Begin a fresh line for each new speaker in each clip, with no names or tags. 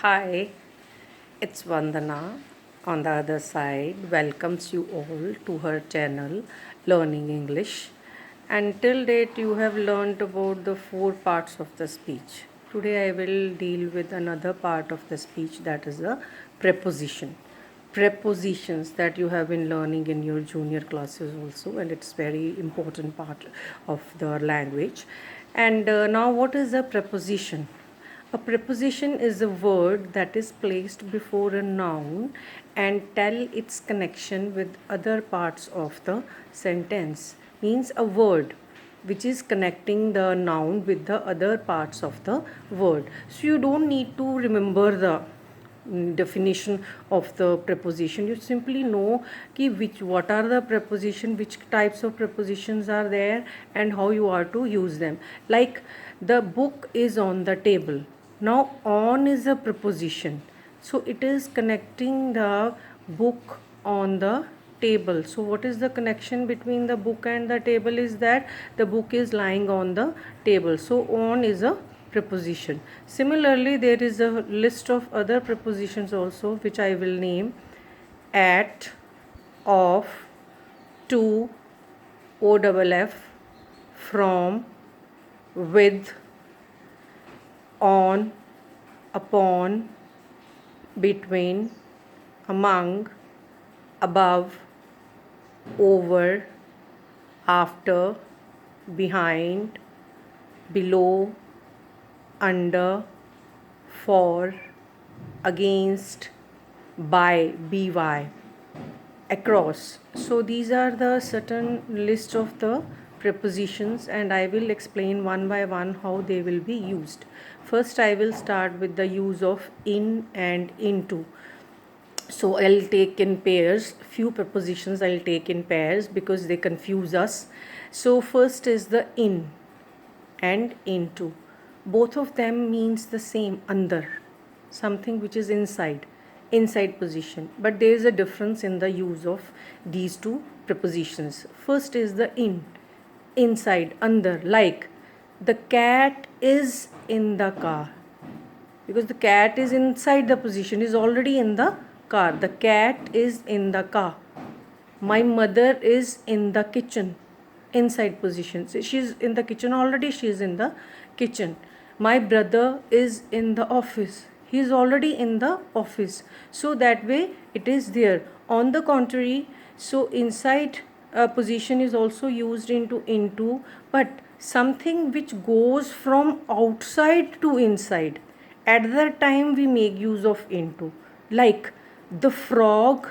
Hi, it's Vandana on the other side. Welcomes you all to her channel Learning English. And till date, you have learned about the four parts of the speech. Today, I will deal with another part of the speech, that is the preposition. Prepositions that you have been learning in your junior classes also, and it's very important part of the language. And now, what is a preposition? A preposition is a word that is placed before a noun and tell its connection with other parts of the sentence. Means a word which is connecting the noun with the other parts of the word. So you don't need to remember the definition of the preposition. You simply know ki what are the preposition, which types of prepositions are there, and how you are to use them. Like the book is on the table. Now on is a preposition, so it is connecting the book on the table. So what is the connection between the book and the table is that the book is lying on the table. So on is a preposition. Similarly, there is a list of other prepositions also, which I will name: at, of, to, off, from, with, on, upon, between, among, above, over, after, behind, below, under, for, against, by, across. So these are the certain list of the prepositions, and I will explain one by one how they will be used. First, I will start with the use of in and into. So I'll take in pairs. Few prepositions I'll take in pairs because they confuse us. So first is the in and into. Both of them means the same, andar, something which is inside position. But there is a difference in the use of these two prepositions. First is the in, inside, andar, like the cat is in the car. Because the cat is inside the position, is already in the car. The cat is in the car. My mother is in the kitchen, inside position. So she's in the kitchen already, she is in the kitchen. My brother is in the office, he is already in the office. So that way it is there. On the contrary, so inside position is also used into, but something which goes from outside to inside, at that time we make use of into. Like the frog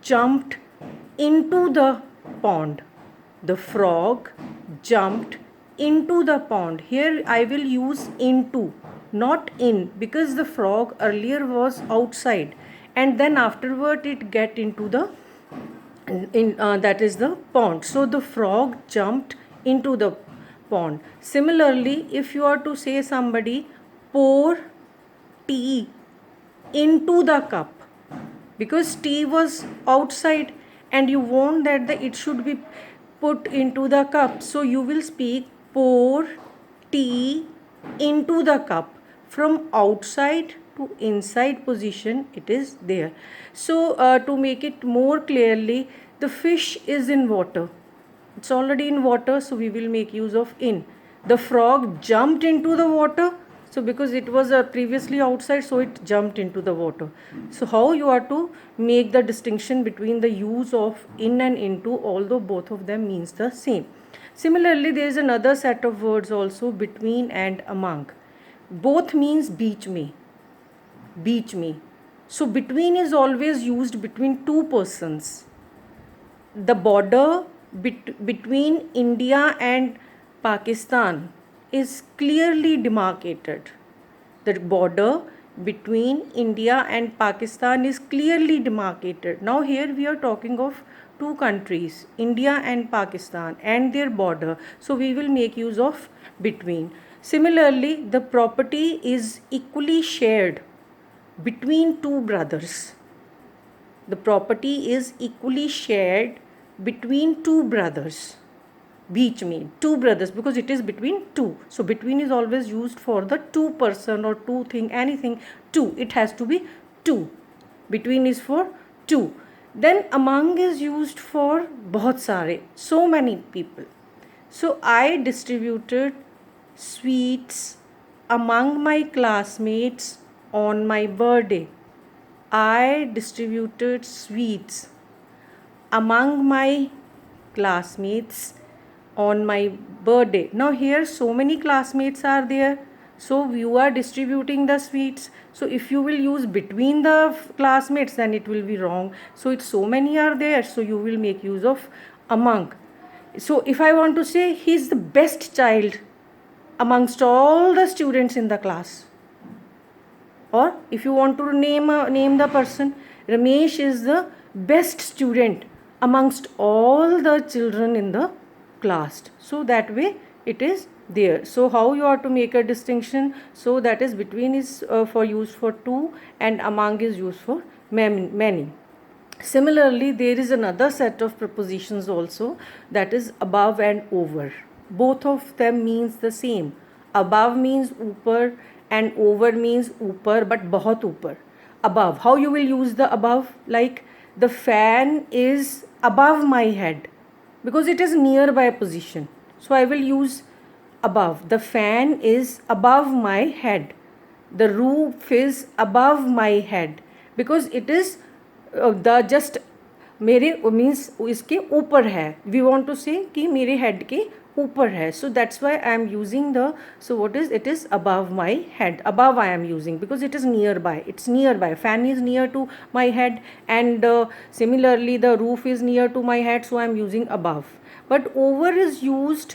jumped into the pond. The frog jumped into the pond. Here I will use into, not in, because the frog earlier was outside and then afterward it get into the that is the pond. So the frog jumped into the pond. Similarly, if you are to say somebody pour tea into the cup, because tea was outside and you want that it should be put into the cup, so you will speak pour tea into the cup. From outside to inside position it is there. So to make it more clearly, the fish is in water, it's already in water, so we will make use of in. The frog jumped into the water, so because it was previously outside, so it jumped into the water. So how you are to make the distinction between the use of in and into, although both of them means the same. Similarly, there is another set of words also, between and among. Both means beach me. So between is always used between two persons. The border between India and Pakistan is clearly demarcated. The border between India and Pakistan is clearly demarcated. Now here we are talking of two countries, India and Pakistan, and their border. So we will make use of between. Similarly, the property is equally shared between two brothers. The property is equally shared between two brothers. beach mein, two brothers, because it is between two. So between is always used for the two person or two thing, anything, two. It has to be two. Between is for two. Then among is used for bahut sare, so many people. So I distributed sweets among my classmates on my birthday. I distributed sweets among my classmates on my birthday. Now here so many classmates are there, so you are distributing the sweets. So if you will use between the classmates, then it will be wrong. So it's so many are there, so you will make use of among. So if I want to say he is the best child amongst all the students in the class, or if you want to name the person, Ramesh is the best student amongst all the children in the class. So that way it is there. So how you are to make a distinction? So that is between is for use for two, and among is used for many. Similarly, there is another set of prepositions also, that is above and over. Both of them means the same. Above means upar and over means upar, but bahut upar. Above. How you will use the above? Like the fan is above my head, because it is nearby position. So I will use above. The fan is above my head. The roof is above my head, because it is the just मेरे means इसके ऊपर है. We want to से कि मेरे head के ऊपर है. So that's why I am using the, so what is, it is above my head. Above I am using because it is near by. It's near by. Fan is near to my head, and similarly the roof is near to my head, so I am using above. But over is used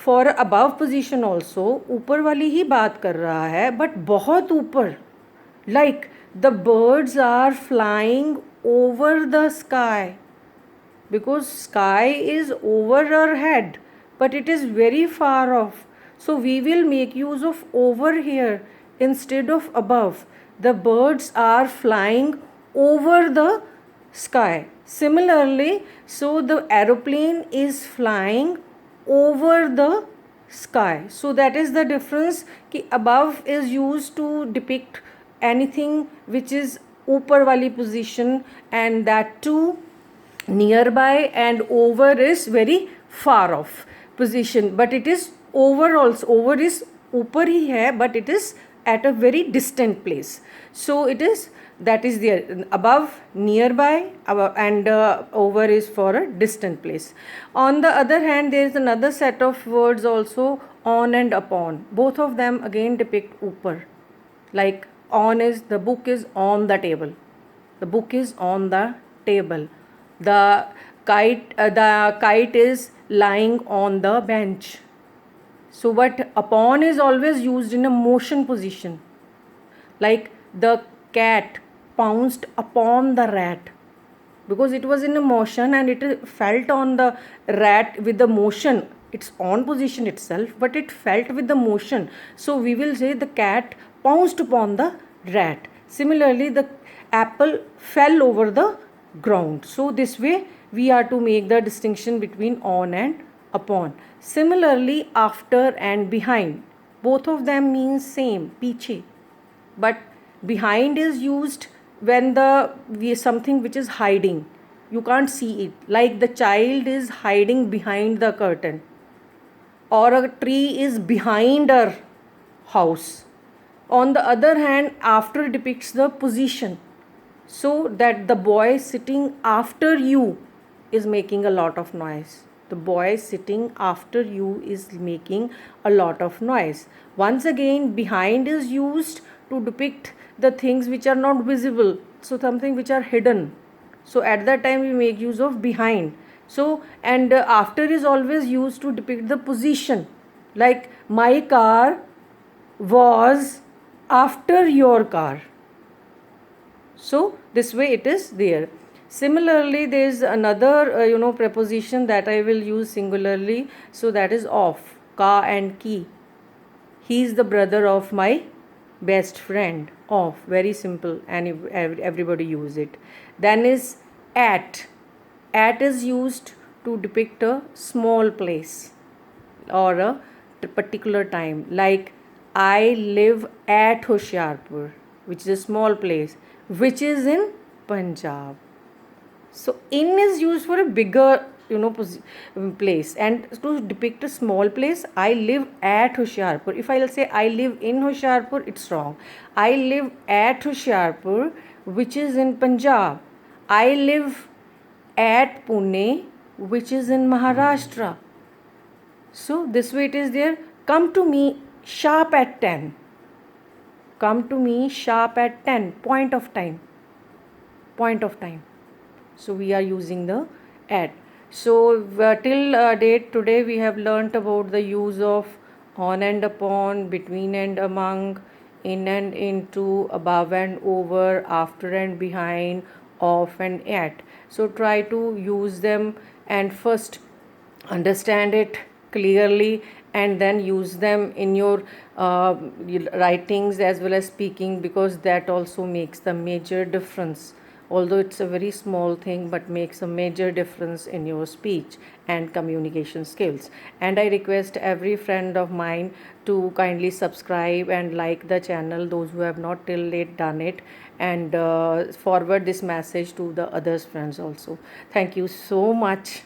for above position also. ऊपर वाली ही बात कर रहा है, but बहुत ऊपर. Like the birds are flying over the sky, because sky is over our head, but it is very far off. So we will make use of over here instead of above. The birds are flying over the sky. Similarly, so the aeroplane is flying over the sky. So that is the difference, कि above is used to depict anything which is ऊपर वाली position, and that too nearby, and over is very far off position. But it is over also. Over is ऊपर ही है, but it is at a very distant place. So it is, that is there. Above nearby, and over is for a distant place. On the other hand, there is another set of words also, on and upon. Both of them again depict ऊपर. Like on is, the book is on the table. The book is on the table. The kite is lying on the bench. So but upon is always used in a motion position. Like the cat pounced upon the rat, because it was in a motion and it felt on the rat with the motion. It's on position itself, but it felt with the motion. So we will say the cat pounced upon the rat. Similarly, the apple fell over the ground. So this way we are to make the distinction between on and upon. Similarly, after and behind, both of them mean same, पीछे. But behind is used when something which is hiding, you can't see it. Like the child is hiding behind the curtain, or a tree is behind our house. On the other hand, after depicts the position, so that the boy sitting after you is making a lot of noise. The boy sitting after you is making a lot of noise. Once again, behind is used to depict the things which are not visible, so something which are hidden. So at that time we make use of behind. So, and after is always used to depict the position. Like my car was after your car. So this way it is there. Similarly, there is another preposition that I will use singularly. So that is of. Ka and ki. He is the brother of my best friend. Of. Very simple, and everybody use it. Then is at. At is used to depict a small place or a particular time. Like, I live at Hoshiarpur, which is a small place, which is in Punjab. So in is used for a bigger, place, and to depict a small place, I live at Hoshiarpur. If I'll say I live in Hoshiarpur, it's wrong. I live at Hoshiarpur, which is in Punjab. I live at Pune, which is in Maharashtra. So this way it is there. Come to me sharp at 10. Come to me sharp at 10. Point of time. Point of time. So we are using the at. So till date today we have learnt about the use of on and upon, between and among, in and into, above and over, after and behind, of and at. So try to use them and first understand it clearly and then use them in your writings as well as speaking, because that also makes the major difference, although it's a very small thing, but makes a major difference in your speech and communication skills. And I request every friend of mine to kindly subscribe and like the channel, those who have not till date done it, and forward this message to the others friends also. Thank you so much.